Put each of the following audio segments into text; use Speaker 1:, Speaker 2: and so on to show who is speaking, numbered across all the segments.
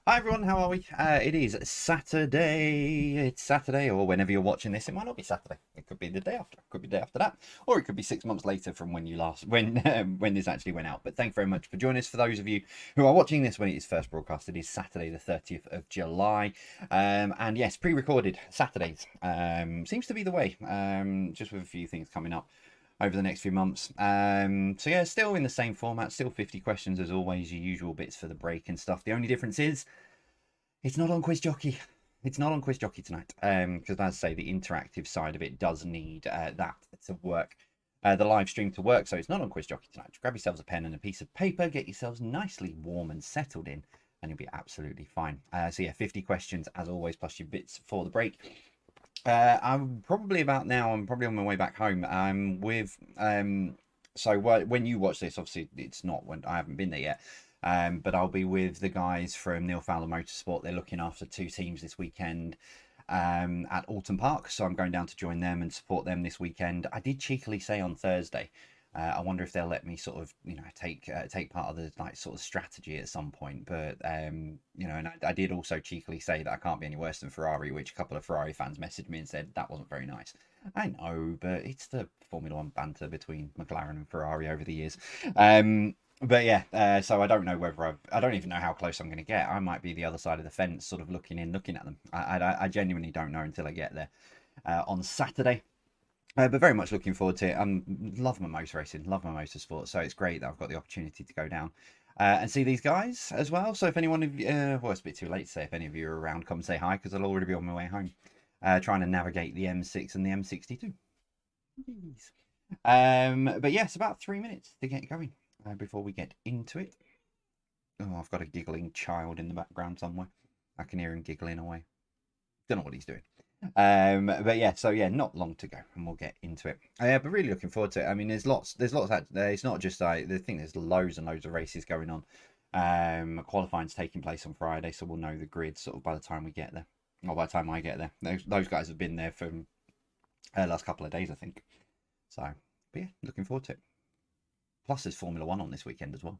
Speaker 1: Hi everyone, how are we? It is Saturday. It's Saturday, or whenever you're watching this, it might not be Saturday. It could be the day after. It could be the day after that, or it could be 6 months later from when you last when this actually went out. But thank you very much for joining us. For those of you who are watching this when it is first broadcast, it is Saturday the 30th of July, and yes, pre-recorded Saturdays seems to be the way. Just with a few things coming up over the next few months. So yeah, still in the same format, still 50 questions as always, your usual bits for the break and stuff. The only difference is it's not on Quiz Jockey. It's not on Quiz Jockey tonight. Because as I say, the interactive side of it does need that to work. The live stream to work, so it's not on Quiz Jockey tonight. Grab yourselves a pen and a piece of paper, get yourselves nicely warm and settled in, and you'll be absolutely fine. So yeah, 50 questions as always, plus your bits for the break. I'm probably about now. I'm probably on my way back home. So when you watch this, obviously it's not when I haven't been there yet. But I'll be with the guys from Neil Fowler Motorsport. They're looking after two teams this weekend at Alton Park, so I'm going down to join them and support them this weekend. I did cheekily say on Thursday, I wonder if they'll let me sort of, take part of the sort of strategy at some point. But and I did also cheekily say that I can't be any worse than Ferrari, which a couple of Ferrari fans messaged me and said that wasn't very nice. I know, but it's the Formula One banter between McLaren and Ferrari over the years. But yeah, so I don't know whether I don't even know how close I'm going to get. I might be the other side of the fence, sort of looking at them. I genuinely don't know until I get there on Saturday. But very much looking forward to it. Love my motor racing, love my motorsport, so it's great that I've got the opportunity to go down and see these guys as well. So if anyone of you, well, it's a bit too late to say if any of you are around, come say hi because I'll already be on my way home, trying to navigate the M6 and the M62. But yes, about 3 minutes to get going before we get into it. Oh, I've got a giggling child in the background somewhere. I can hear him giggling away. Don't know what he's doing. But yeah, so yeah, not long to go, and we'll get into it. But really looking forward to it. I mean, there's lots. It's not just the thing. There's loads and loads of races going on. Qualifying's taking place on Friday, so we'll know the grid sort of by the time we get there, or by the time I get there. Those guys have been there for last couple of days, I think. So, but yeah, looking forward to it. Plus, there's Formula One on this weekend as well,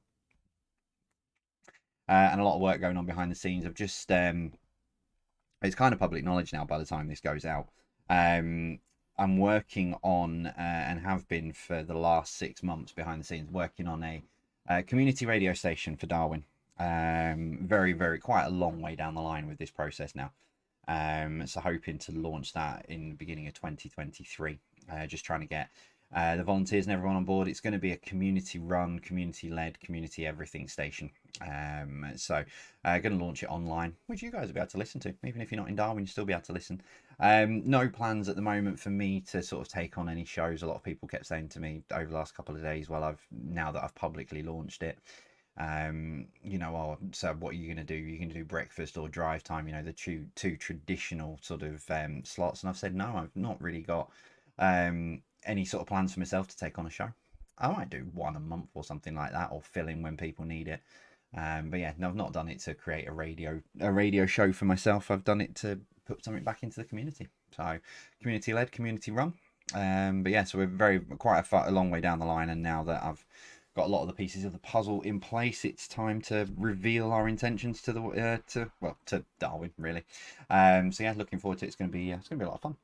Speaker 1: and a lot of work going on behind the scenes of just it's kind of public knowledge now by the time this goes out. I'm working on and have been for the last 6 months behind the scenes working on a community radio station for Darwin. Very quite a long way down the line with this process now. So hoping to launch that in the beginning of 2023. Just trying to get the volunteers and everyone on board. It's going to be a community run, community led, community everything station. So going to launch it online, which you guys will be able to listen to. Even if you're not in Darwin, you'll still be able to listen. No plans at the moment for me to sort of take on any shows. A lot of people kept saying to me over the last couple of days, well, now that I've publicly launched it, so what are you going to do? You're going to do breakfast or drive time, the two traditional sort of slots. And I've said, no, I've not really got any sort of plans for myself to take on a show. I might do one a month or something like that, or fill in when people need it. But yeah, no, I've not done it to create a radio show for myself. I've done it to put something back into the community. So community led, community run. But yeah, so we're quite a long way down the line, and now that I've got a lot of the pieces of the puzzle in place, it's time to reveal our intentions to to Darwin really. So yeah, looking forward to it. It's going to be a lot of fun.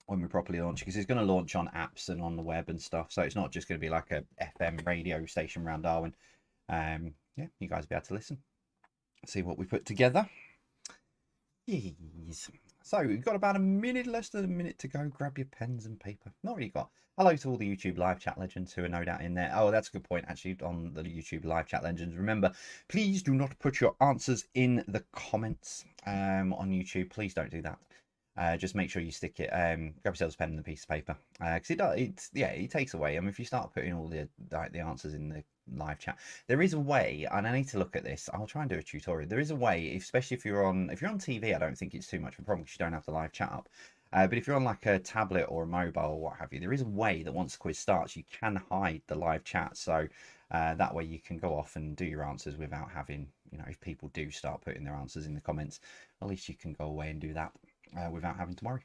Speaker 1: When we properly launch, because it's going to launch on apps and on the web and stuff, so it's not just going to be like a FM radio station around Darwin. Yeah, you guys will be able to listen, see what we put together. Jeez. So we've got about less than a minute to go. Grab your pens and paper. Not really got. Hello to all the YouTube live chat legends who are no doubt in there. Oh, that's a good point actually on the YouTube live chat legends. Remember, please do not put your answers in the comments on YouTube. Please don't do that. Just make sure you stick it. Grab yourselves a pen and a piece of paper, because it takes away. I mean, if you start putting all the answers in the live chat, there is a way, and I need to look at this. I'll try and do a tutorial. There is a way, especially if you're on TV. I don't think it's too much of a problem because you don't have the live chat up. But if you're on like a tablet or a mobile or what have you, there is a way that once the quiz starts, you can hide the live chat. So that way you can go off and do your answers without having, if people do start putting their answers in the comments, at least you can go away and do that without having to worry.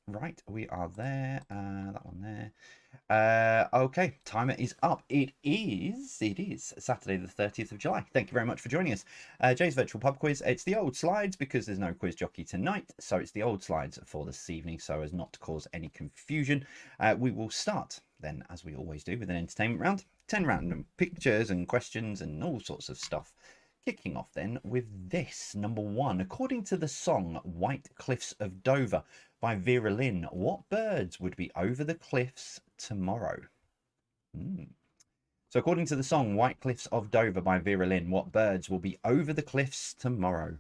Speaker 1: Right, we are there. That one there. Okay, timer is up. It is Saturday the 30th of July. Thank you very much for joining us. Jay's Virtual Pub Quiz. It's the old slides because there's no quiz jockey tonight. So it's the old slides for this evening so as not to cause any confusion. We will start then, as we always do, with an entertainment round. 10 random pictures and questions and all sorts of stuff. Kicking off then with this, number one. According to the song White Cliffs of Dover by Vera Lynn, what birds would be over the cliffs tomorrow? So according to the song White Cliffs of Dover by Vera Lynn, what birds will be over the cliffs tomorrow?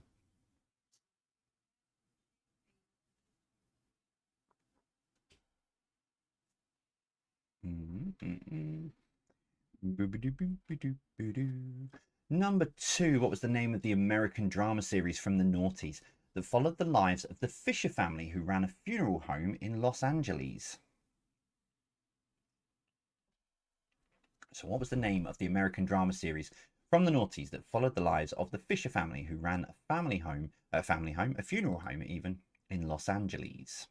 Speaker 1: Number two, what was the name of the American drama series from the noughties that followed the lives of the Fisher family who ran a funeral home in Los Angeles? So what was the name of the American drama series from the noughties that followed the lives of the Fisher family who ran a a funeral home even, in Los Angeles?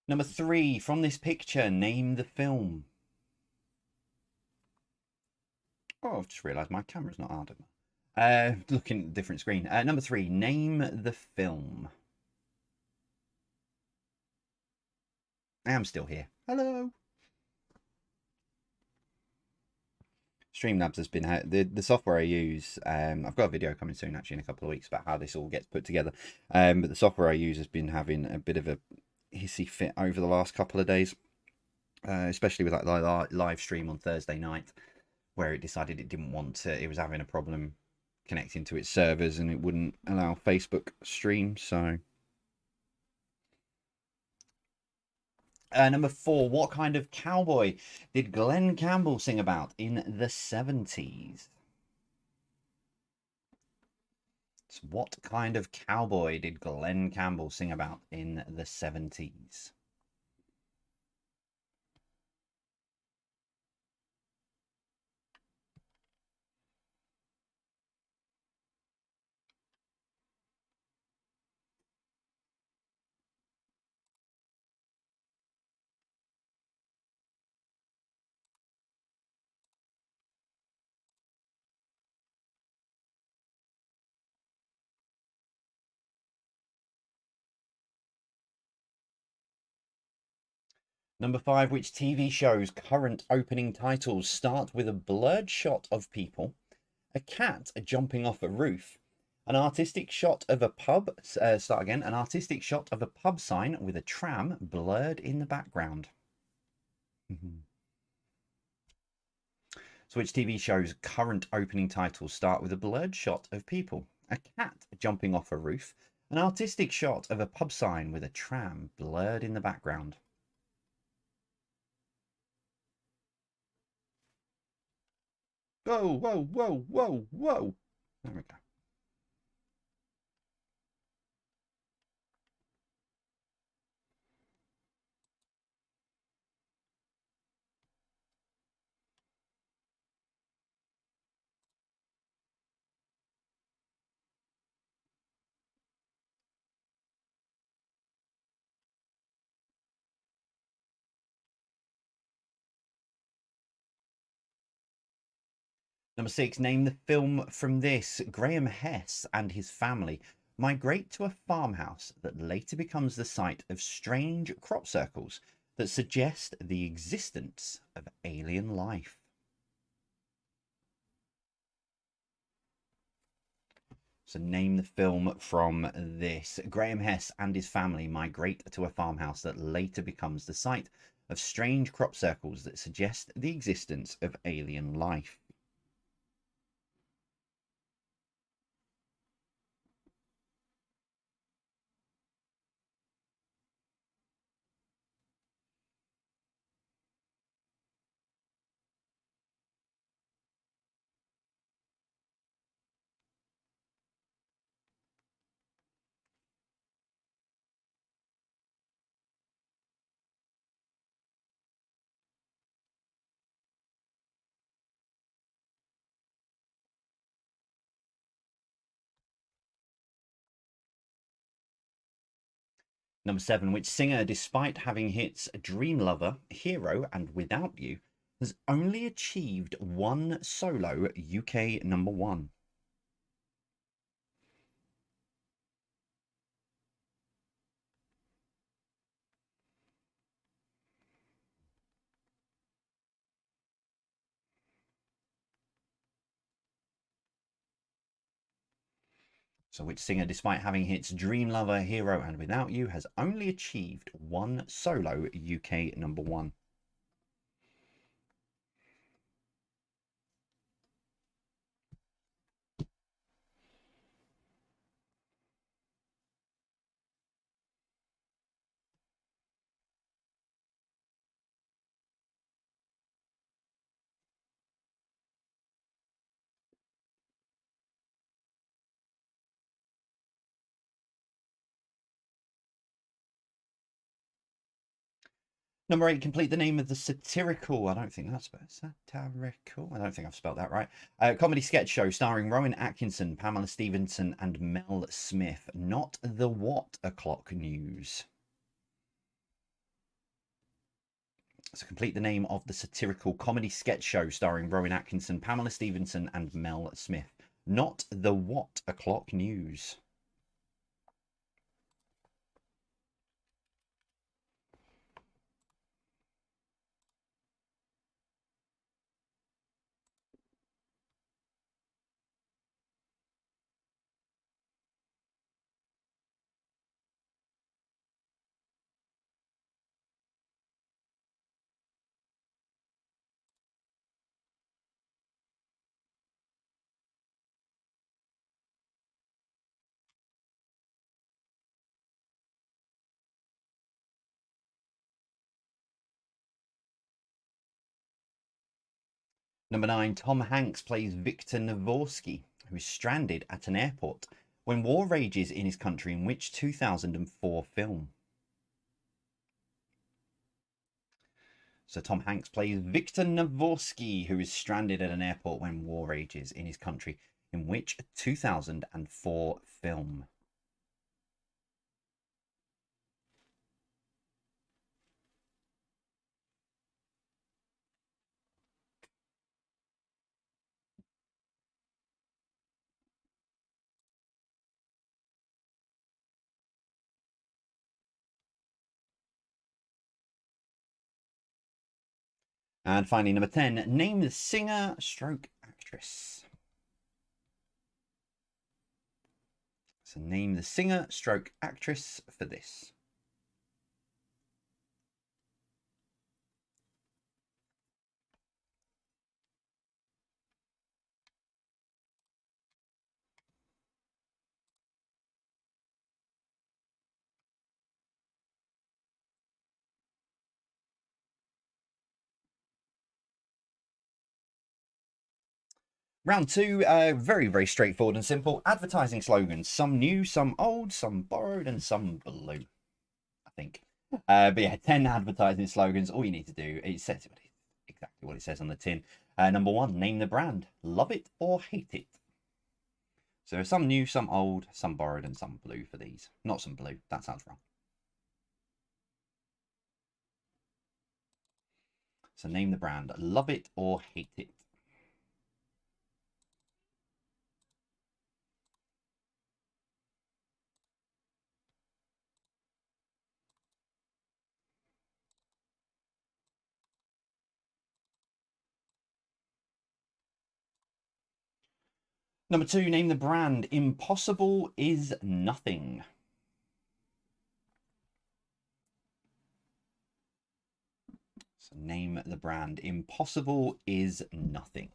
Speaker 1: Number three, from this picture, name the film. Oh, I've just realised my camera's not hard enough. Looking at a different screen. Number three, name the film. I am still here. Hello. Streamlabs has been the software I use. I've got a video coming soon, actually, in a couple of weeks about how this all gets put together. But the software I use has been having a bit of a hissy fit over the last couple of days, especially with that live stream on Thursday night, where it decided it didn't want to. It was having a problem connecting to its servers, and it wouldn't allow Facebook stream. So number four, what kind of cowboy did Glenn Campbell sing about in the 70s? So what kind of cowboy did Glenn Campbell sing about in the 70s? Number five, which TV show's current opening titles start with a blurred shot of people, a cat jumping off a roof, an artistic shot of a pub, an artistic shot of a pub sign with a tram blurred in the background. So which TV show's current opening titles start with a blurred shot of people, a cat jumping off a roof, an artistic shot of a pub sign with a tram blurred in the background? Whoa, whoa, whoa, whoa, whoa. There we go. Number six, name the film from this. Graham Hess and his family migrate to a farmhouse that later becomes the site of strange crop circles that suggest the existence of alien life. So name the film from this. Graham Hess and his family migrate to a farmhouse that later becomes the site of strange crop circles that suggest the existence of alien life. Number 7, which singer, despite having hits Dream Lover, Hero, and Without You, has only achieved one solo UK number 1? So which singer, despite having hits Dream Lover, Hero, and Without You, has only achieved one solo UK number 1? Number 8, complete the name of the satirical, I don't think that's satirical, I don't think I've spelled that right, comedy sketch show starring Rowan Atkinson, Pamela Stephenson, and Mel Smith. Not the What O'Clock News. So complete the name of the satirical comedy sketch show starring Rowan Atkinson, Pamela Stephenson, and Mel Smith. Not the What O'Clock News. Number 9, Tom Hanks plays Victor Navorsky, who is stranded at an airport when war rages in his country in which 2004 film? So Tom Hanks plays Victor Navorsky, who is stranded at an airport when war rages in his country in which 2004 film? And finally, number 10, name the singer stroke actress. So name the singer stroke actress for this. Round 2, very, very straightforward and simple. Advertising slogans. Some new, some old, some borrowed, and some blue, I think. But yeah, 10 advertising slogans. All you need to do, it says exactly what it says on the tin. Number 1, name the brand. Love it or hate it. So some new, some old, some borrowed, and some blue for these. Not some blue. That sounds wrong. So name the brand. Love it or hate it. Number 2, name the brand. Impossible is nothing. So name the brand. Impossible is nothing.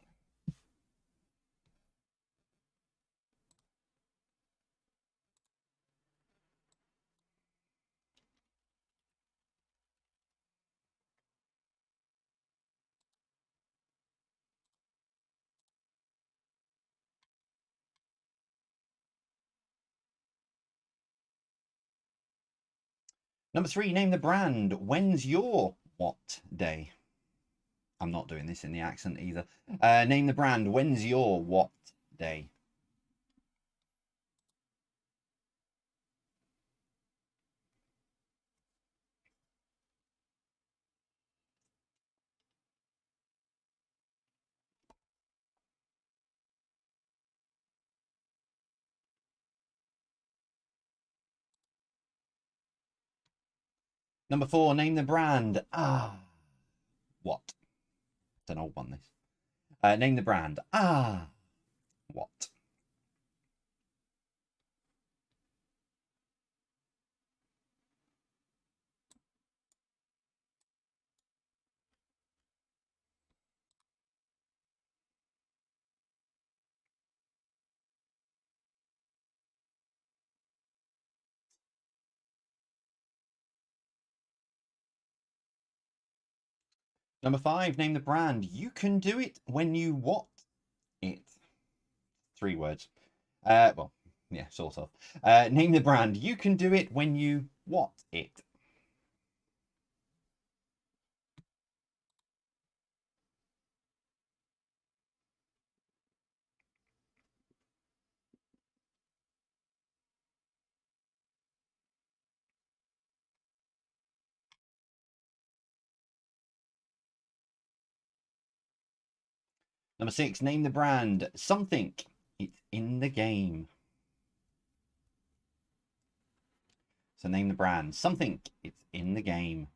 Speaker 1: Number 3, name the brand. When's your what day? I'm not doing this in the accent either. Name the brand. When's your what day? Number 4, name the brand. What? It's an old one, this. Name the brand. What? Number 5, name the brand. You can do it when you what it. 3 words. Well, yeah, sort of. Name the brand. You can do it when you what it. Number 6, name the brand. Something. It's in the game. So name the brand. Something. It's in the game.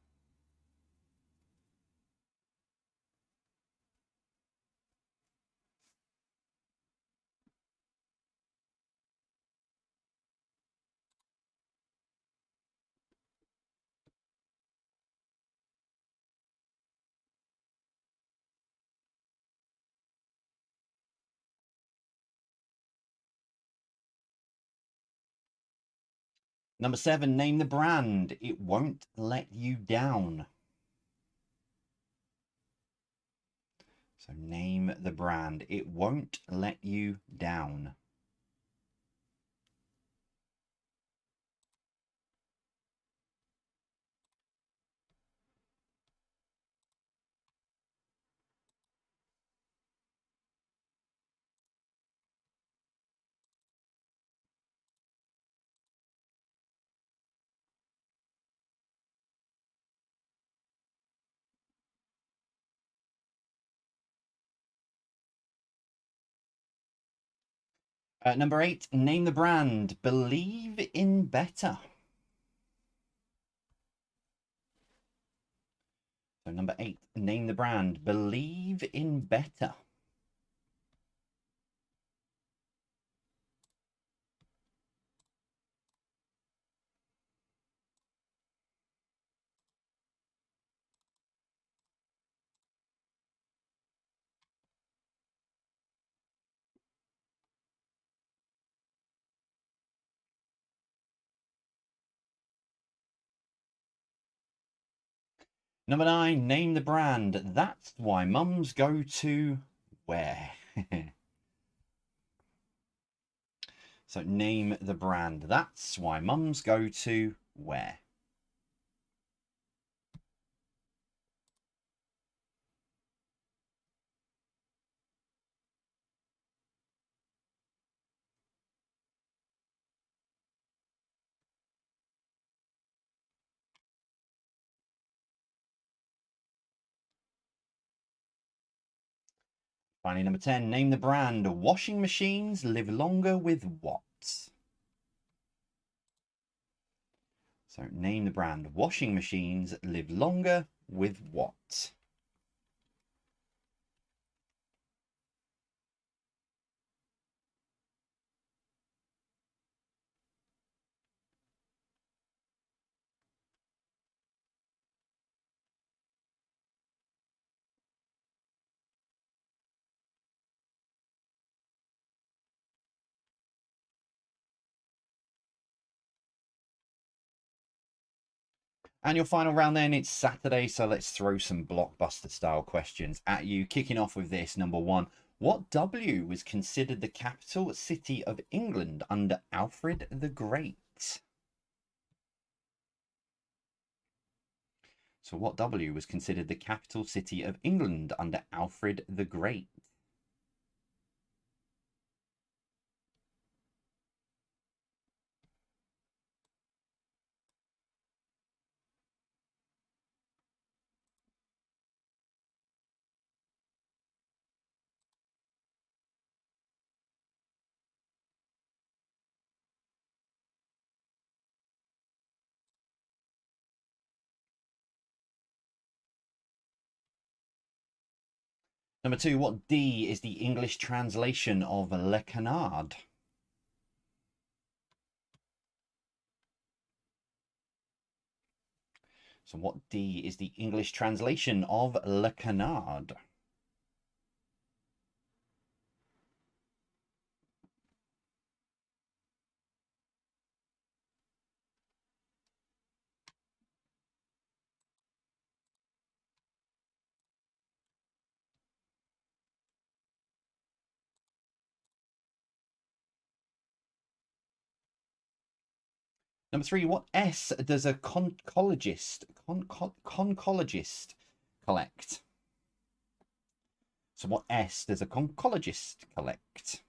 Speaker 1: Number 7, name the brand. It won't let you down. So name the brand. It won't let you down. Number 8, name the brand. Believe in better. So number 8, name the brand. Believe in better. Number 9, name the brand. That's why mums go to where? So name the brand. That's why mums go to where? Finally, number 10, name the brand. Washing machines live longer with what? So name the brand. Washing machines live longer with what? And your final round then, it's Saturday, so let's throw some blockbuster style questions at you. Kicking off with this, number 1. What W was considered the capital city of England under Alfred the Great? So what W was considered the capital city of England under Alfred the Great? Number 2, what D is the English translation of Le Canard? So what D is the English translation of Le Canard? Number 3, what S does a conchologist collect? So what S does a conchologist collect?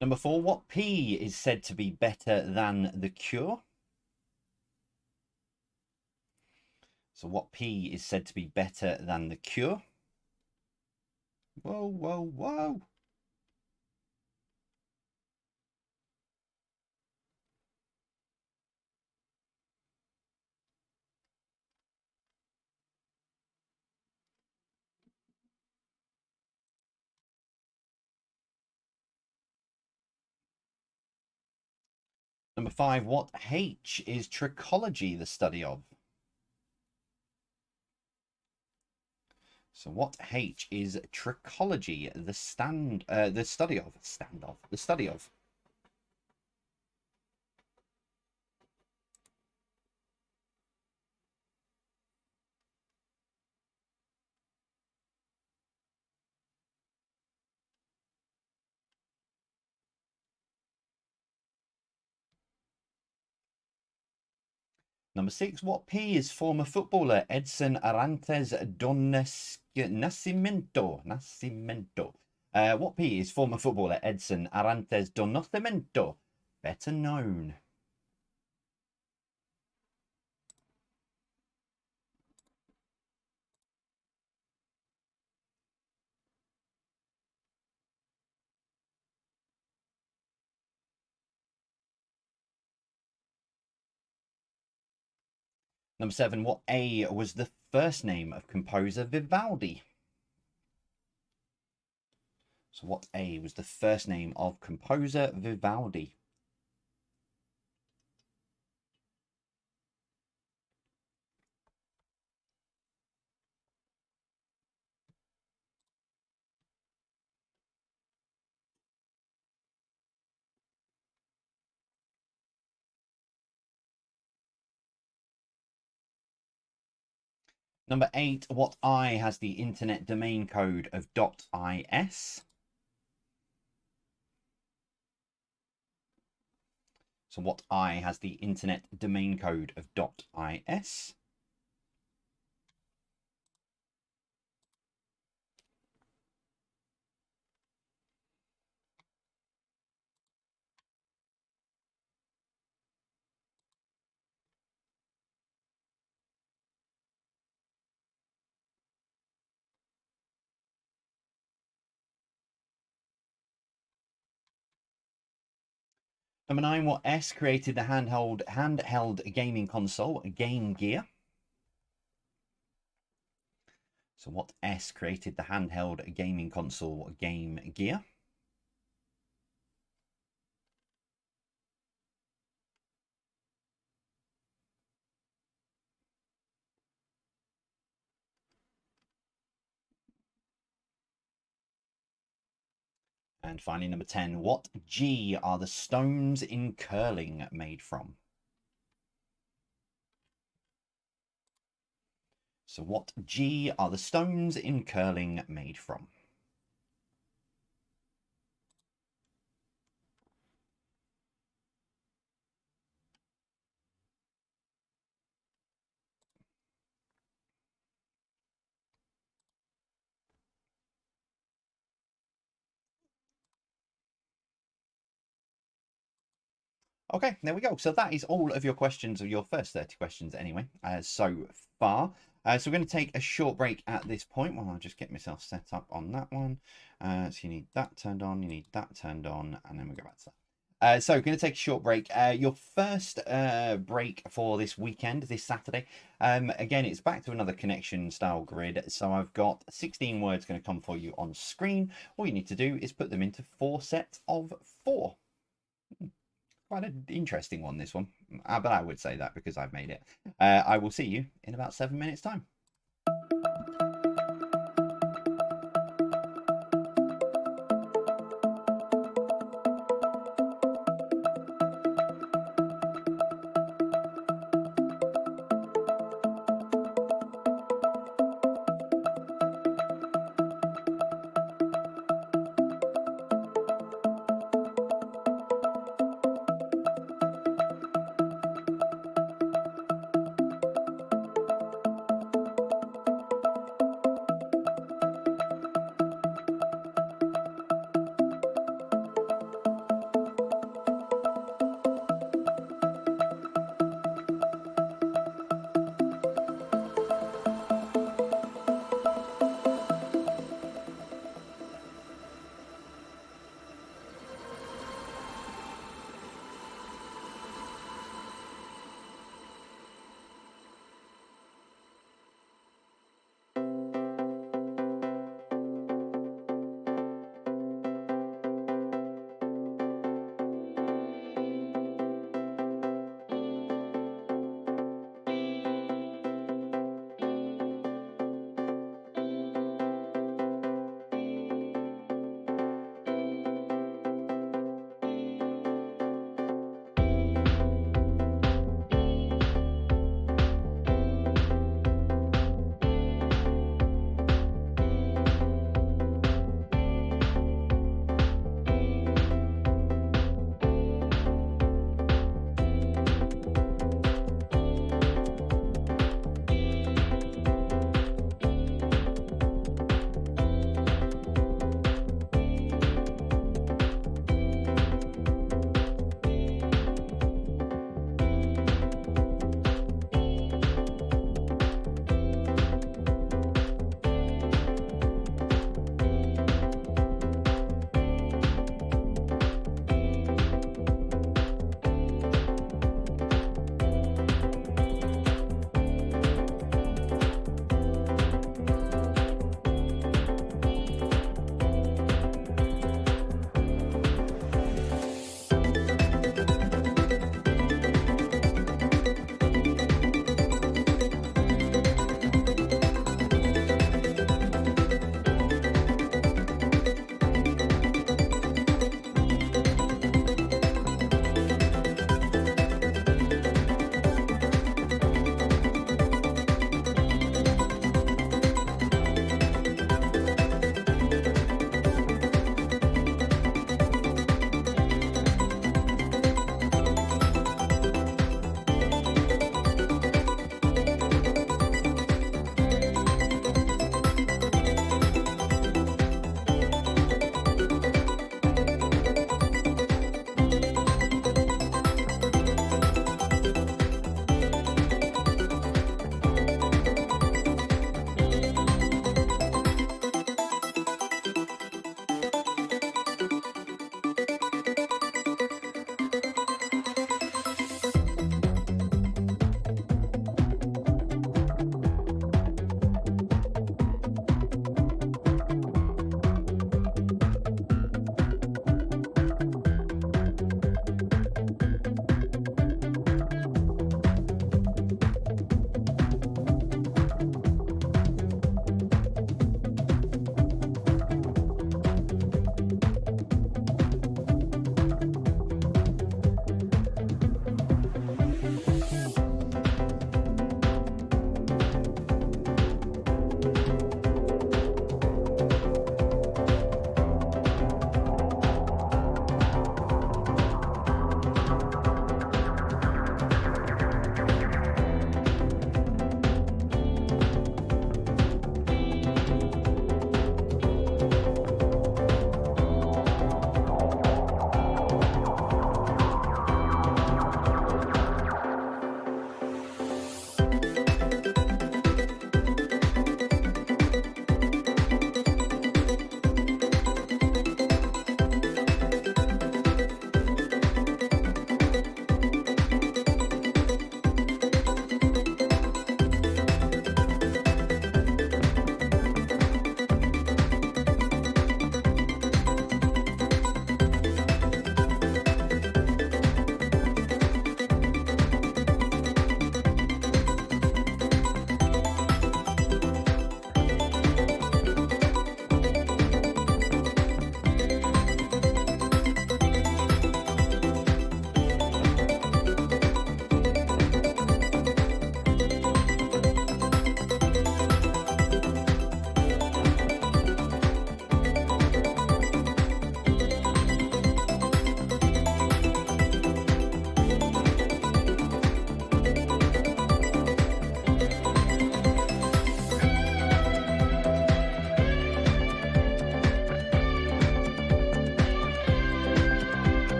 Speaker 1: Number 4, what P is said to be better than the cure? So what P is said to be better than the cure? Whoa, whoa, whoa. Number 5, what H is trichology the study of? So what H is trichology the study of? Number 6, what P is former footballer Edson Arantes do Nascimento? What P is former footballer Edson Arantes do Nascimento better known? Number 7, what A was the first name of composer Vivaldi? So what A was the first name of composer Vivaldi? Number 8, what I has the internet domain code of .is? So what I has the internet domain code of .is? Number 9, what S created the handheld gaming console Game Gear? So what S created the handheld gaming console Game Gear? And finally, number 10, what G are the stones in curling made from? So what G are the stones in curling made from? Okay, there we go. So that is all of your questions, of your first 30 questions anyway, so far. So we're going to take a short break at this point while I'll just get myself set up on that one. So you need that turned on, you need that turned on, and then we go back to that. So going to take a short break. Your first break for this weekend, this Saturday. Again, it's back to another connection style grid. So I've got 16 words going to come for you on screen. All you need to do is put them into 4 sets of 4. Quite an interesting one, this one, but I would say that because I've made it. I will see you in about 7 minutes time.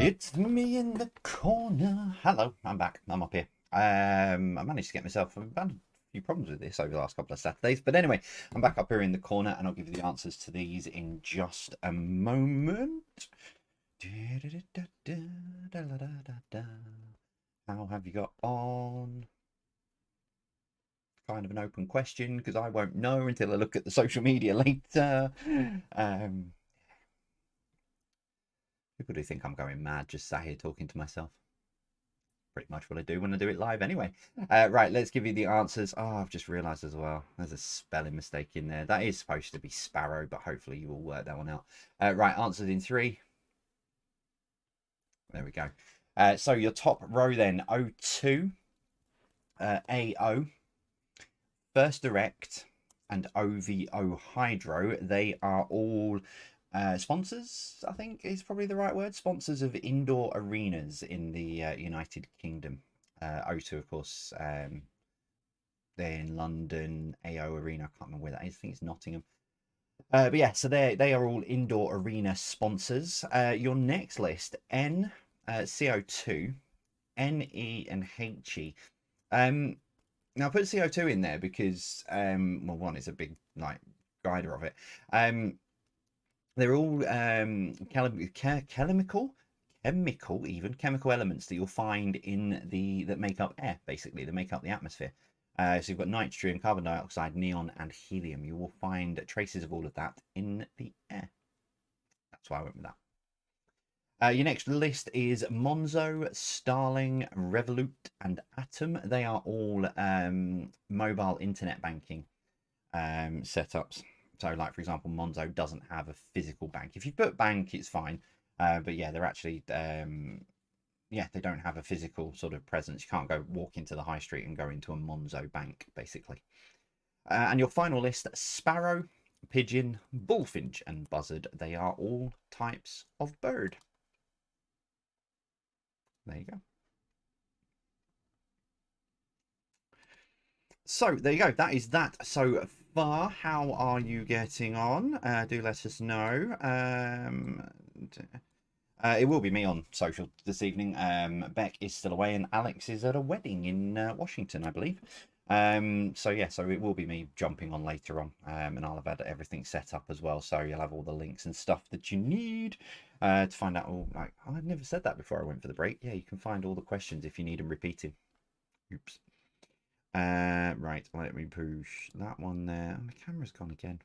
Speaker 1: It's me in the corner. Hello, I'm back. I'm up here. I managed to get myself. I've had a few problems with this over the last couple of Saturdays, but anyway, I'm back up here in the corner, and I'll give you the answers to these in just a moment. How have you got on? Kind of an open question because I won't know until I look at the social media later. People do think I'm going mad just sat here talking to myself. Pretty much what I do when I do it live anyway. Right, let's give you the answers. Oh, I've just realised as well, there's a spelling mistake in there. That is supposed to be sparrow, but hopefully you will work that one out. Right, answers in 3. There we go. So your top row then, O2, AO, First Direct, and OVO Hydro. They are all sponsors, I think is probably the right word. Sponsors of indoor arenas in the United Kingdom. O2, of course, they're in London. AO Arena, I can't remember where that is. I think it's Nottingham. But yeah, so they are all indoor arena sponsors. Your next list, N, CO2, NE, and HE. Now I put CO2 in there because, well, one, it's a big like guider of it. They're all chemical elements that you'll find in that make up air, basically, that make up the atmosphere. So you've got nitrogen, carbon dioxide, neon, and helium. You will find traces of all of that in the air. That's why I went with that. Your next list is Monzo, Starling, Revolut, and Atom. They are all mobile internet banking setups. So, like, for example, Monzo doesn't have a physical bank. If you put bank, it's fine. But yeah, they're actually, yeah, they don't have a physical sort of presence. You can't go walk into the high street and go into a Monzo bank, basically. And your final list, Sparrow, Pigeon, Bullfinch, and Buzzard. They are all types of bird. There you go. So there you go. That is that so far. How are you getting on? Do let us know. It will be me on social this evening. Beck is still away, and Alex is at a wedding in Washington, I believe. So yeah, so it will be me jumping on later on, and I'll have had everything set up as well. So you'll have all the links and stuff that you need to find out all. Like, I've never said that before I went for the break. Yeah, you can find all the questions if you need them repeating. Oops. Right, let me push that one there. Oh, my camera's gone again.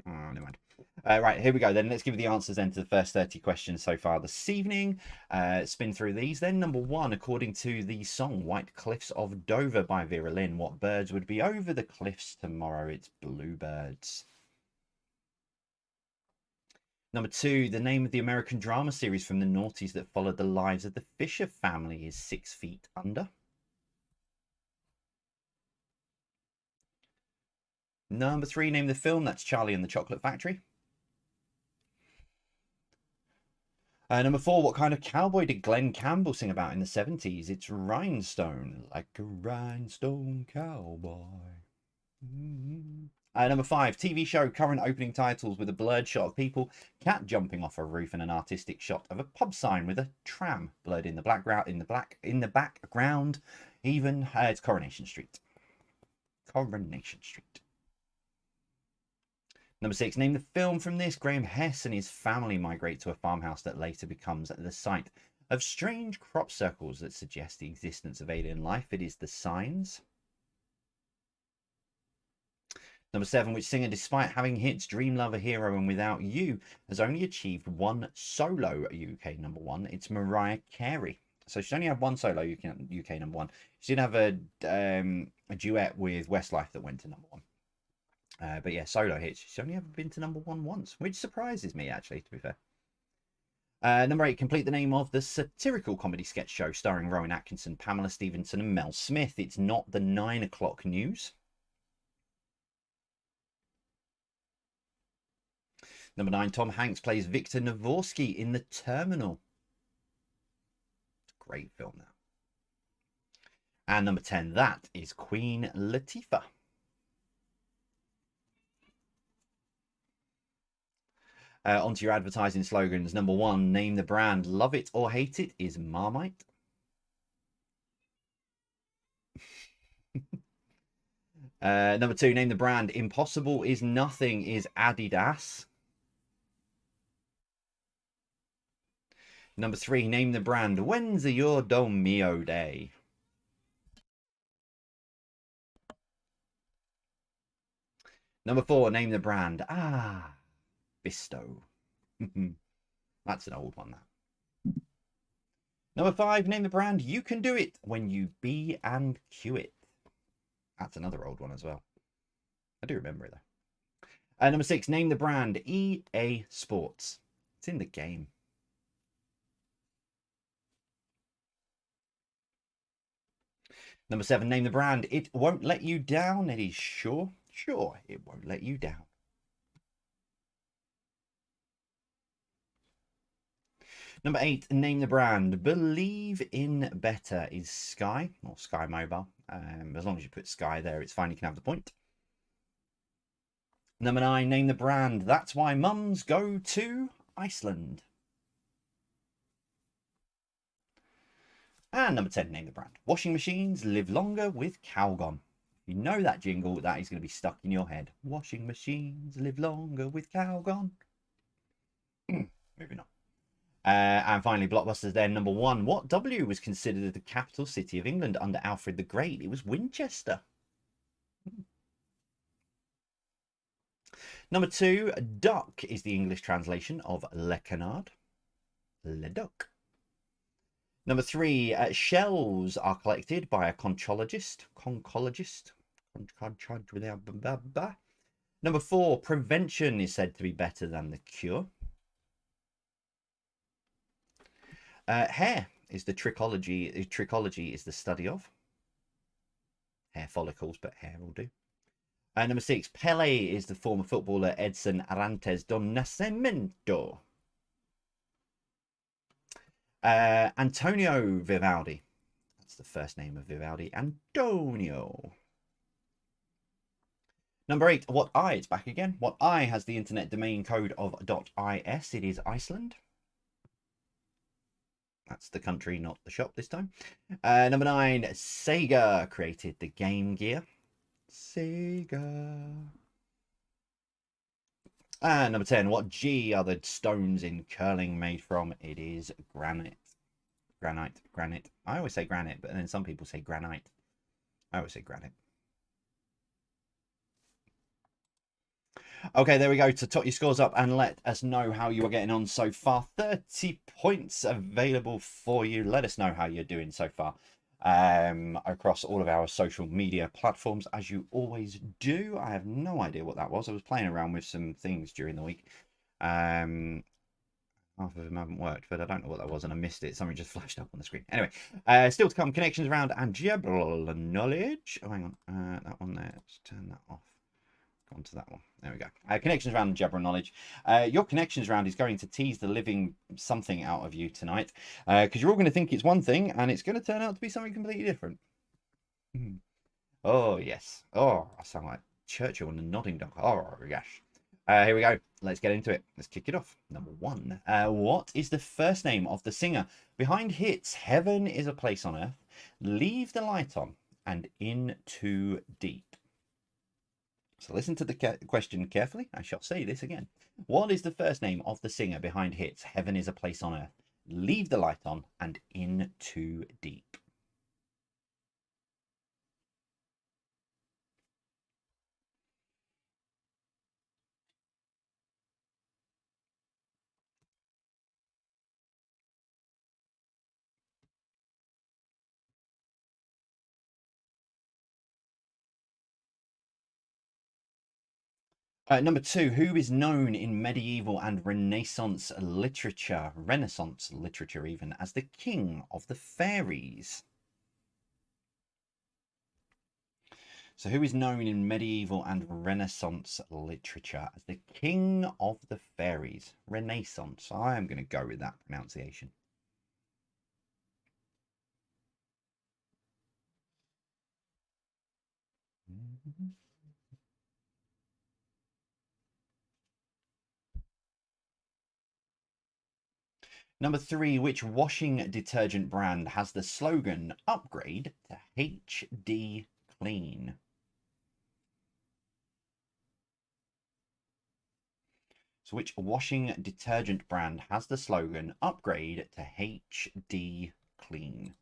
Speaker 1: Oh, never mind. Right, here we go then. Let's give you the answers then to the first 30 questions so far this evening. Spin through these then. Number 1, according to the song White Cliffs of Dover by Vera Lynn, what birds would be over the cliffs tomorrow? It's bluebirds. Number 2, the name of the American drama series from the noughties that followed the lives of the Fisher family is 6 Feet Under. Number 3, name the film. That's Charlie and the Chocolate Factory. Number 4, what kind of cowboy did Glenn Campbell sing about in the 70s? It's Rhinestone, like a rhinestone cowboy. Number 5, TV show current opening titles with a blurred shot of people, cat jumping off a roof, and an artistic shot of a pub sign with a tram blurred in the background. Even it's Coronation Street. Coronation Street. Number 6, name the film from this. Graham Hess and his family migrate to a farmhouse that later becomes the site of strange crop circles that suggest the existence of alien life. It is The Signs. Number 7, which singer, despite having hits Dream Lover, Hero, and Without You, has only achieved one solo UK number 1? It's Mariah Carey. So she's only had one solo UK number 1. She did have a duet with Westlife that went to number 1. But yeah, solo hits. She's only ever been to number 1 once, which surprises me, actually, to be fair. Number 8, complete the name of the satirical comedy sketch show starring Rowan Atkinson, Pamela Stephenson, and Mel Smith. It's not the 9 o'clock news. Number 9, Tom Hanks plays Victor Navorsky in The Terminal. Great film now. And number 10, that is Queen Latifah. Onto your advertising slogans. Number 1, name the brand. Love it or hate it is Marmite. Number 2, name the brand. Impossible is nothing is Adidas. Number 3, name the brand. When's the Yordo Mio Day? Number 4, name the brand. Bisto. That's an old one, that. Number 5, name the brand. You can do it when you B and Q it. That's another old one as well. I do remember it, though. Number 6, name the brand. EA Sports. It's in the game. Number 7, name the brand. It won't let you down, Eddie. Sure, it won't let you down. Number 8, name the brand. Believe in better is Sky, or Sky Mobile. As long as you put Sky there, it's fine. You can have the point. Number 9, name the brand. That's why mums go to Iceland. And number 10, name the brand. Washing machines live longer with Calgon. You know that jingle, that is going to be stuck in your head. Washing machines live longer with Calgon. Moving on. And finally, blockbusters then. Number 1, what W was considered the capital city of England under Alfred the Great? It was Winchester. Number 2, duck is the English translation of Le Canard. Le Duc. Number 3, shells are collected by a conchologist. Number 4, prevention is said to be better than the cure. Hair is the trichology. Trichology is the study of hair follicles, but hair will do. Number 6, Pele is the former footballer Edson Arantes do Nascimento. Antonio Vivaldi. That's the first name of Vivaldi. Antonio. Number 8, what I? It's back again. What I has the internet domain code of .is. It is Iceland. That's the country, not the shop this time. Number 9, Sega created the Game Gear. Sega. And number 10, what G are the stones in curling made from? It is granite. Granite. I always say granite, but then some people say granite. I always say granite. Okay, there we go. To tot your scores up and let us know how you are getting on so far. 30 points available for you. Let us know how you're doing so far across all of our social media platforms, as you always do. I have no idea what that was. I was playing around with some things during the week. Half of them haven't worked, but I don't know what that was, and I missed it. Something just flashed up on the screen. Anyway, still to come, connections around and general knowledge. Oh, hang on. That one there. Let's turn that off. Go on to that one. There we go. Connections round and general knowledge. Your connections round is going to tease the living something out of you tonight, because you're all going to think it's one thing, and it's going to turn out to be something completely different. Oh, yes. Oh, I sound like Churchill and the Nodding Dog. Oh, gosh. Here we go. Let's get into it. Let's kick it off. Number 1. What is the first name of the singer behind hits Heaven is a Place on Earth, Leave the Light On, and In Too Deep? So listen to the question carefully. I shall say this again. What is the first name of the singer behind hits Heaven is a Place on Earth, Leave the Light On, and In Too Deep? Number 2, who is known in medieval and Renaissance literature, even, as the King of the Fairies? So who is known in medieval and Renaissance literature as the King of the Fairies? Renaissance. I am going to go with that pronunciation. Number 3, which washing detergent brand has the slogan upgrade to HD Clean? So which washing detergent brand has the slogan upgrade to HD Clean?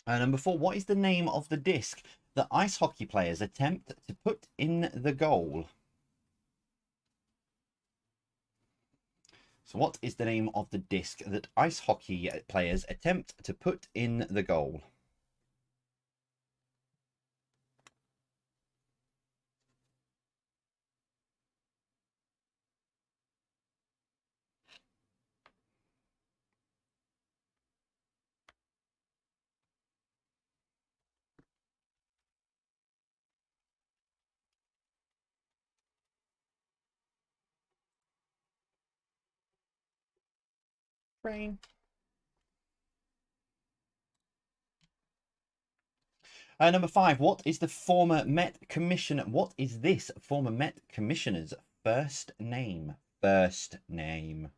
Speaker 1: Number 4, what is the name of the disc that ice hockey players attempt to put in the goal? So what is the name of the disc that ice hockey players attempt to put in the goal? Brain. Number 5, what is the former Met Commissioner? What is this former Met Commissioner's first name? First name.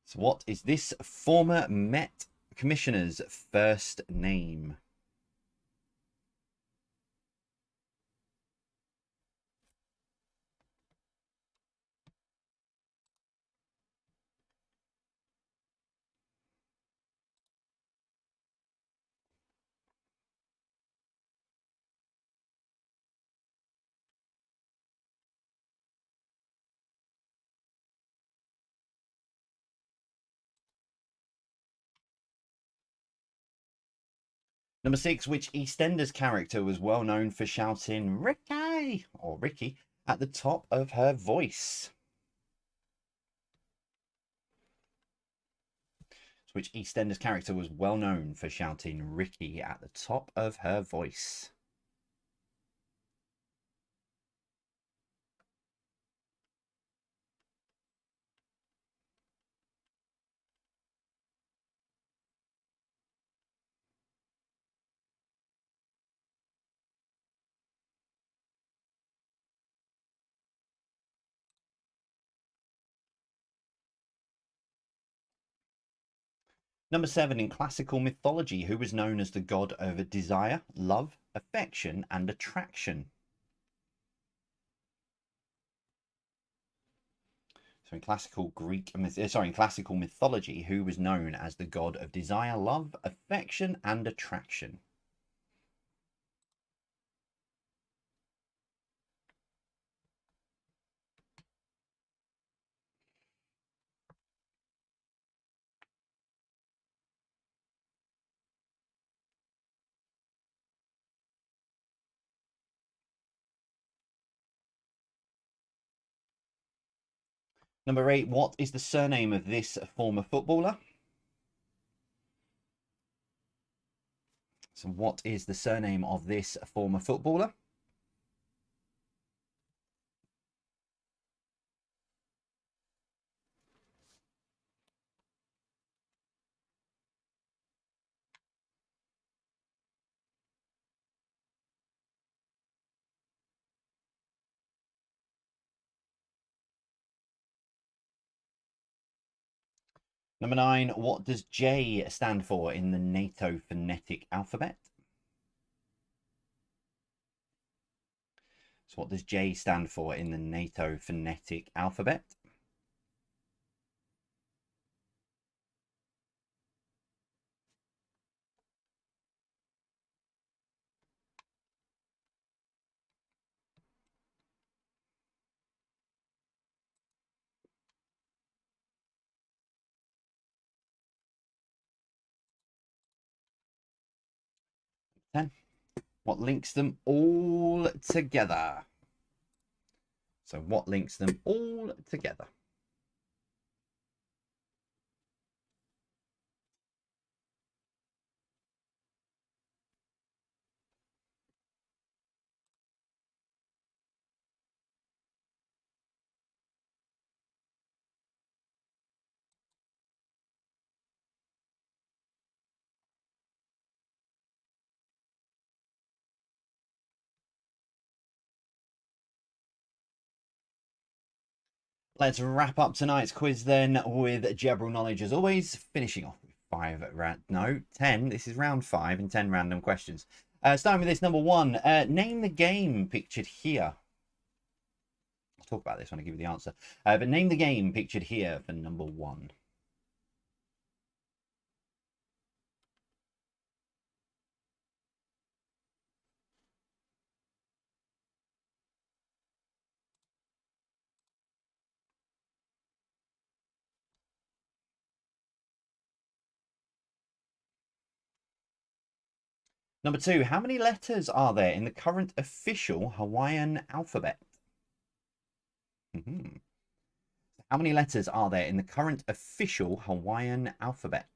Speaker 1: So what is this former Met Commissioner's first name? Number 6, which EastEnders character was well known for shouting Ricky or Ricky at the top of her voice? So which EastEnders character was well known for shouting Ricky at the top of her voice? Number 7, in classical mythology, who was known as the god of desire, love, affection, and attraction? So in in classical mythology, who was known as the god of desire, love, affection, and attraction? Number 8, what is the surname of this former footballer? So what is the surname of this former footballer? Number 9, what does J stand for in the NATO phonetic alphabet? So what does J stand for in the NATO phonetic alphabet? What links them all together? So what links them all together? Let's wrap up tonight's quiz then with general knowledge as always, finishing off with 10. This is round 5 and 10 random questions. Starting with this number 1. Name the game pictured here. I'll talk about this when I give you the answer. But name the game pictured here for number 1. Number 2, how many letters are there in the current official Hawaiian alphabet? How many letters are there in the current official Hawaiian alphabet?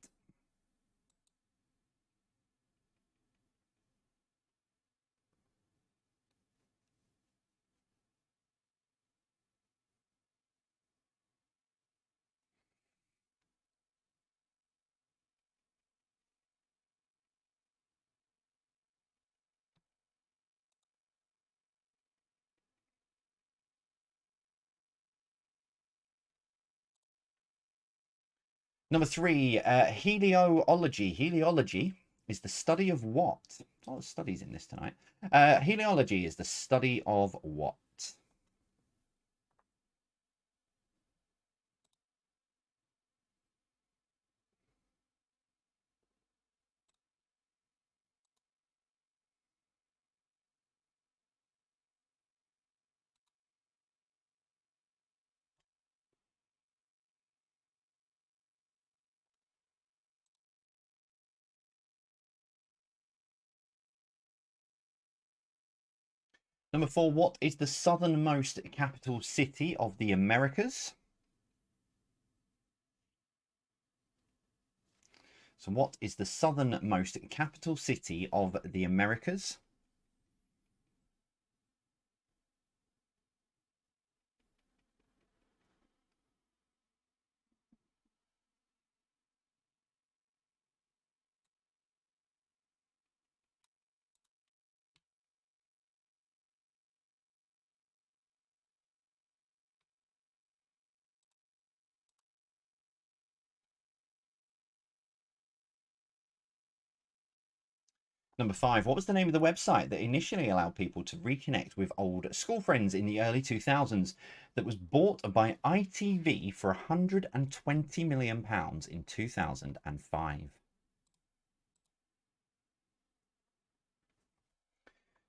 Speaker 1: Number 3, heliology. Heliology is the study of what? A lot of studies in this tonight. Heliology is the study of what? Number 4, what is the southernmost capital city of the Americas? So what is the southernmost capital city of the Americas? Number 5, what was the name of the website that initially allowed people to reconnect with old school friends in the early 2000s that was bought by ITV for £120 million in 2005?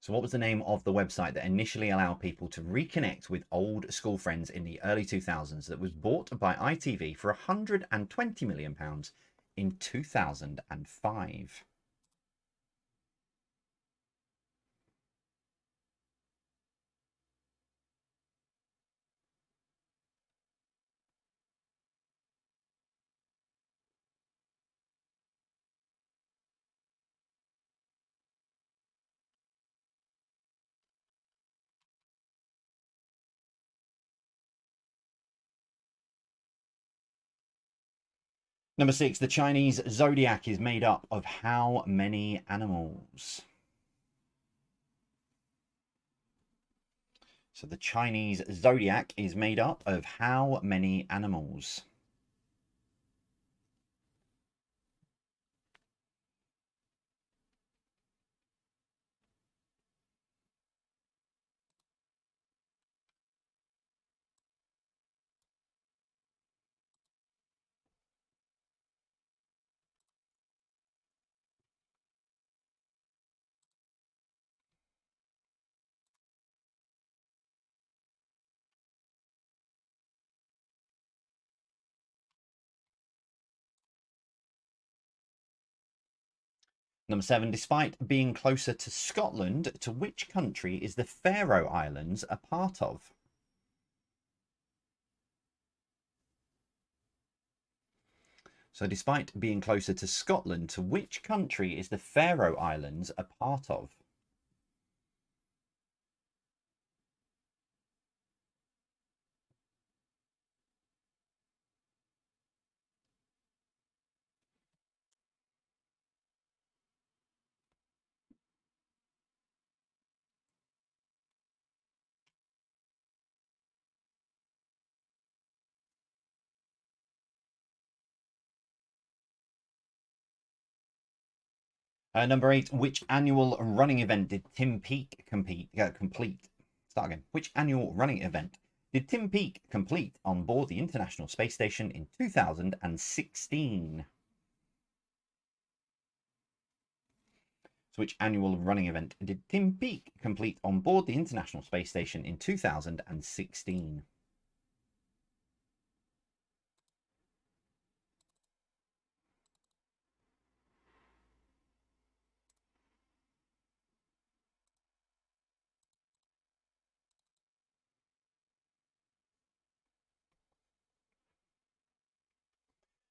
Speaker 1: So what was the name of the website that initially allowed people to reconnect with old school friends in the early 2000s that was bought by ITV for £120 million in 2005? Number 6, the Chinese zodiac is made up of how many animals? So the Chinese zodiac is made up of how many animals? Number 7, despite being closer to Scotland, to which country is the Faroe Islands a part of? So despite being closer to Scotland, to which country is the Faroe Islands a part of? Number 8, which annual running event did Tim Peake complete? Start again. Which annual running event did Tim Peake complete on board the International Space Station in 2016? So which annual running event did Tim Peake complete on board the International Space Station in 2016?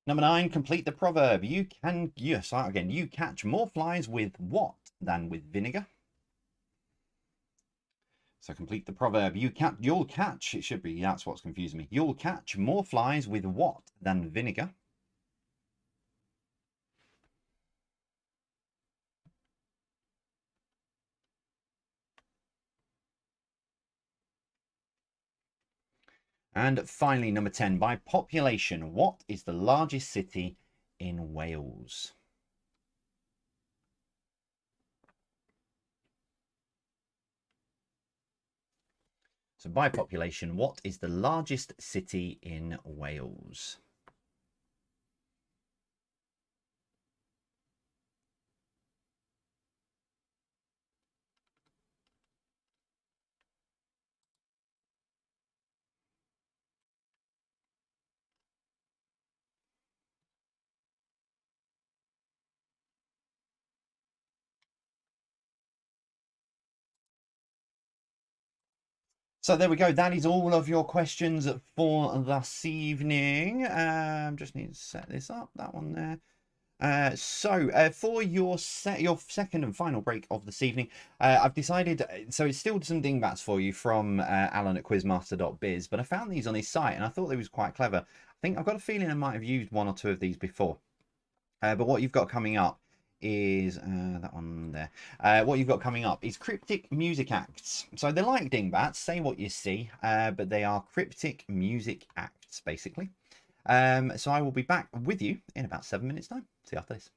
Speaker 1: Number 9, complete the proverb. You catch more flies with what than with vinegar? So complete the proverb. You'll catch, it should be, that's what's confusing me. You'll catch more flies with what than vinegar? And finally, number 10, by population, what is the largest city in Wales? So by population, what is the largest city in Wales? So there we go. That is all of your questions for this evening. Just need to set this up. That one there. For your second and final break of this evening, I've decided. So it's still some dingbats for you from Alan at Quizmaster.biz, but I found these on his site and I thought they was quite clever. I think I've got a feeling I might have used one or two of these before. But what you've got coming up is that one there. What you've got coming up is cryptic music acts. So they're like dingbats, say what you see, but they are cryptic music acts basically. So I will be back with you in about 7 minutes time. See you after this.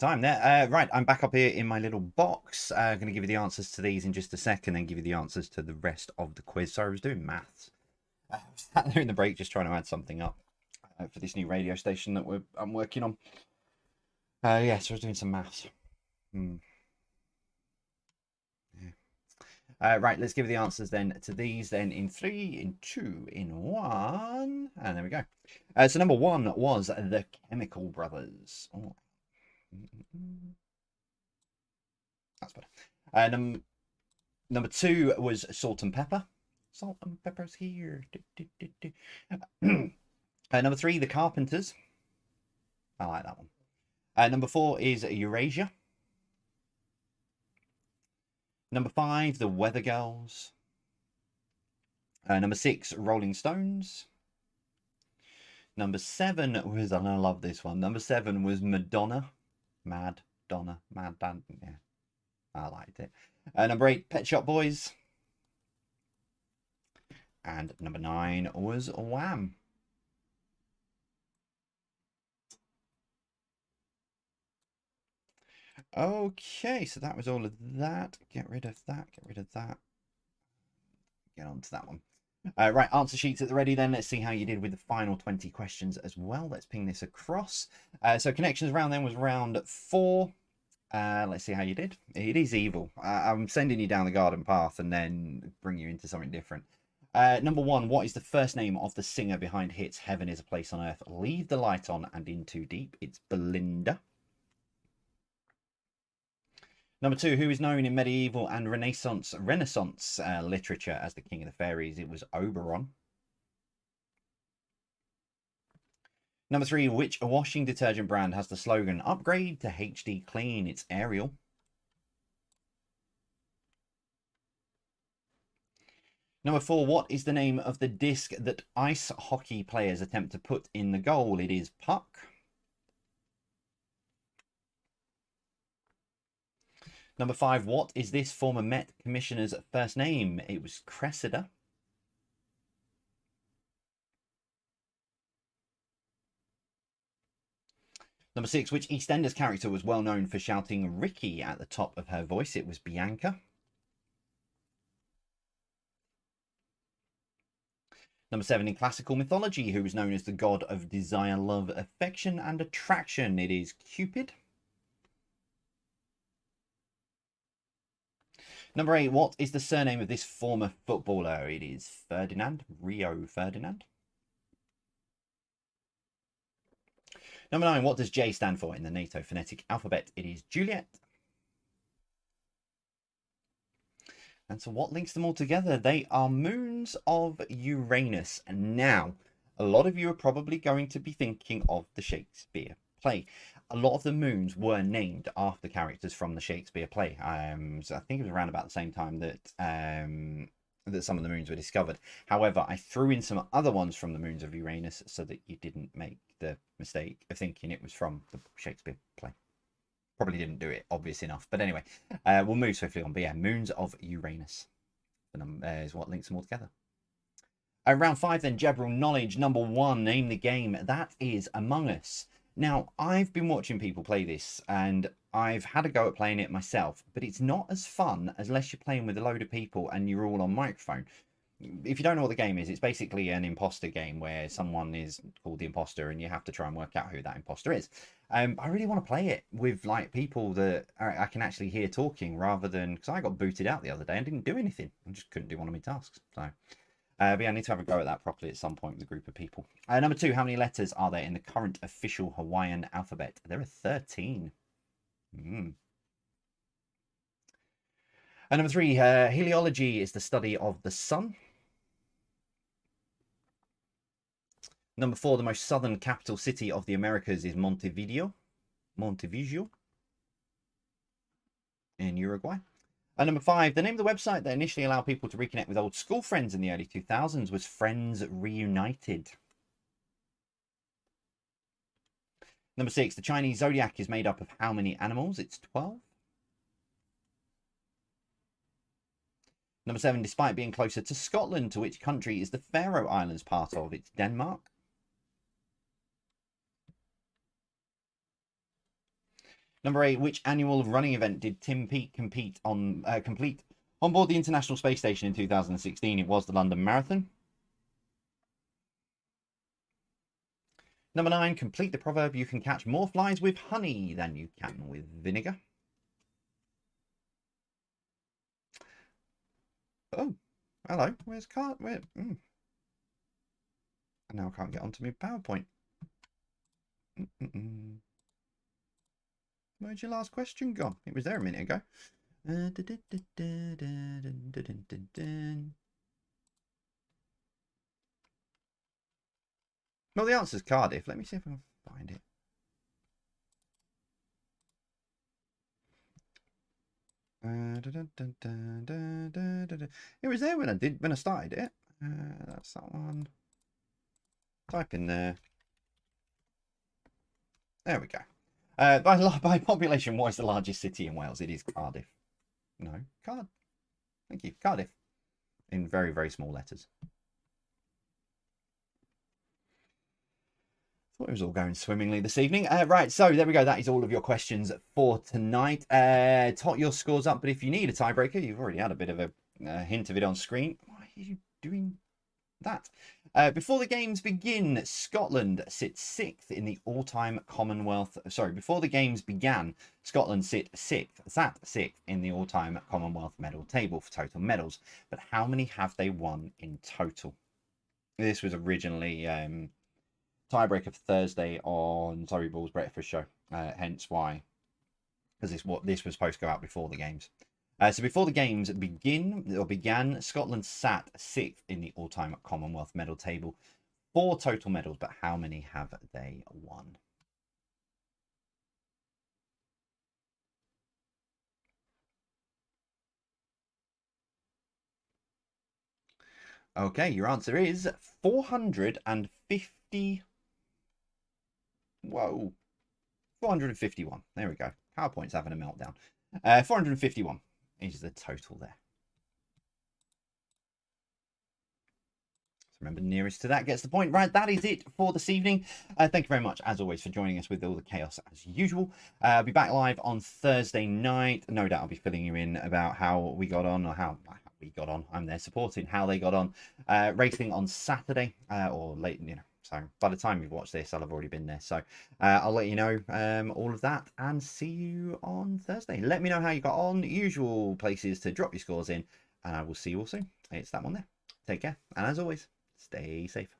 Speaker 1: time there. Right, I'm back up here in my little box. I'm going to give you the answers to these in just a second, and give you the answers to the rest of the quiz. Sorry, I was doing maths. I was sat there in the break just trying to add something up for this new radio station that I'm working on. Yeah, so I was doing some maths. Yeah. Right, let's give you the answers then to these then in 3, in 2, in 1. And there we go. So number 1 was the Chemical Brothers. Oh. That's better. Number 2 was Salt and Pepper. Salt and Pepper's here. Number 3, the Carpenters. I like that one. Number 4 is Eurasia. Number 5, the Weather Girls. Number 6, Rolling Stones. Number 7 was, and I love this one. Number 7 was Madonna. Mad Donna. Mad Dan. Yeah, I liked it. Number 8, Pet Shop Boys. And number 9 was Wham. Okay, so that was all of that. Get rid of that. Get rid of that. Get on to that one. Right, answer sheets at the ready then. Let's see how you did with the final 20 questions as well. Let's ping this across. So connections round then was round 4. Let's see how you did. It is evil. I'm sending you down the garden path and then bring you into something different. Number 1, what is the first name of the singer behind hits Heaven is a Place on Earth, Leave the Light On, and In Too Deep? It's Belinda. Number 2, who is known in medieval and Renaissance literature as the King of the Fairies? It was Oberon. Number 3, which washing detergent brand has the slogan "Upgrade to HD Clean"? It's Ariel. Number 4, what is the name of the disc that ice hockey players attempt to put in the goal? It is puck. Number 5, what is this former Met commissioner's first name? It was Cressida. Number 6, which EastEnders character was well known for shouting Ricky at the top of her voice? It was Bianca. Number 7, in classical mythology, who was known as the god of desire, love, affection, and attraction? It is Cupid. Number 8, what is the surname of this former footballer? It is Ferdinand, Rio Ferdinand. Number 9, what does J stand for in the NATO phonetic alphabet? It is Juliet. And so what links them all together? They are moons of Uranus. And now, a lot of you are probably going to be thinking of the Shakespeare play. A lot of the moons were named after characters from the Shakespeare play. So I think it was around about the same time that that some of the moons were discovered. However, I threw in some other ones from the moons of Uranus so that you didn't make the mistake of thinking it was from the Shakespeare play. Probably didn't do it obvious enough, but anyway, we'll move swiftly on. But yeah, moons of Uranus is what links them all together. Round 5 then, general knowledge. Number 1, name the game. That is Among Us. Now, I've been watching people play this, and I've had a go at playing it myself, but it's not as fun unless you're playing with a load of people and you're all on microphone. If you don't know what the game is, it's basically an imposter game where someone is called the imposter and you have to try and work out who that imposter is. I really want to play it with like people that I can actually hear talking rather than, because I got booted out the other day and didn't do anything. I just couldn't do one of my tasks. So, but yeah, I need to have a go at that properly at some point with a group of people. Number 2, how many letters are there in the current official Hawaiian alphabet? There are 13. Number 3, heliology is the study of the sun. Number 4, the most southern capital city of the Americas is Montevideo in Uruguay. And number 5, the name of the website that initially allowed people to reconnect with old school friends in the early 2000s was Friends Reunited. Number 6, the Chinese zodiac is made up of how many animals? It's 12. Number 7, despite being closer to Scotland, to which country is the Faroe Islands part of? It's Denmark. Number 8, which annual running event did Tim Peake complete on board the International Space Station in 2016? It was the London Marathon. Number 9, complete the proverb, you can catch more flies with honey than you can with vinegar. Oh, hello. Where's card? Where? And now I can't get onto my PowerPoint. Where's your last question gone? It was there a minute ago. Well, the answer's Cardiff. Let me see if I can find it. It was there when I started it. That's that one. Type in there. There we go. By population, what is the largest city in Wales? It is Cardiff. No, Thank you, Cardiff. In very, very small letters. Thought it was all going swimmingly this evening. Right, so there we go. That is all of your questions for tonight. Tot your scores up, but if you need a tiebreaker, you've already had a bit of a hint of it on screen. Why are you doing that? Before the games begin, Scotland sits 6th in the all-time Commonwealth. Sorry, before the games began, Scotland sat 6th in the all-time Commonwealth medal table for total medals. But how many have they won in total? This was originally tiebreaker for Thursday on Surrey Ball's Breakfast Show. Hence why, because this was supposed to go out before the games. So before the games began, Scotland sat 6th in the all-time Commonwealth medal table. 4 total medals, but how many have they won? Okay, your answer is 450. Whoa. 451. There we go. PowerPoint's having a meltdown. 451 is the total there. Remember, nearest to that gets the point. Right, that is it for this evening. Thank you very much, as always, for joining us with all the chaos as usual. I'll be back live on Thursday night. No doubt I'll be filling you in about how we got on, or how we got on. I'm there supporting how they got on. Racing on Saturday, or late, so by the time you've watched this, I'll have already been there. So I'll let you know all of that, and see you on Thursday. Let me know how you got on. Usual places to drop your scores in, and I will see you all soon. It's that one there. Take care, and as always, stay safe.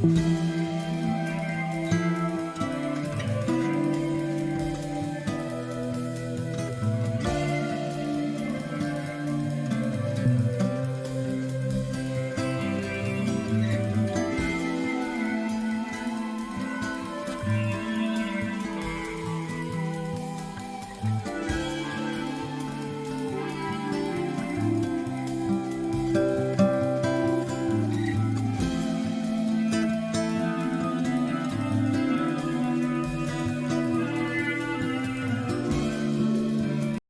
Speaker 2: you.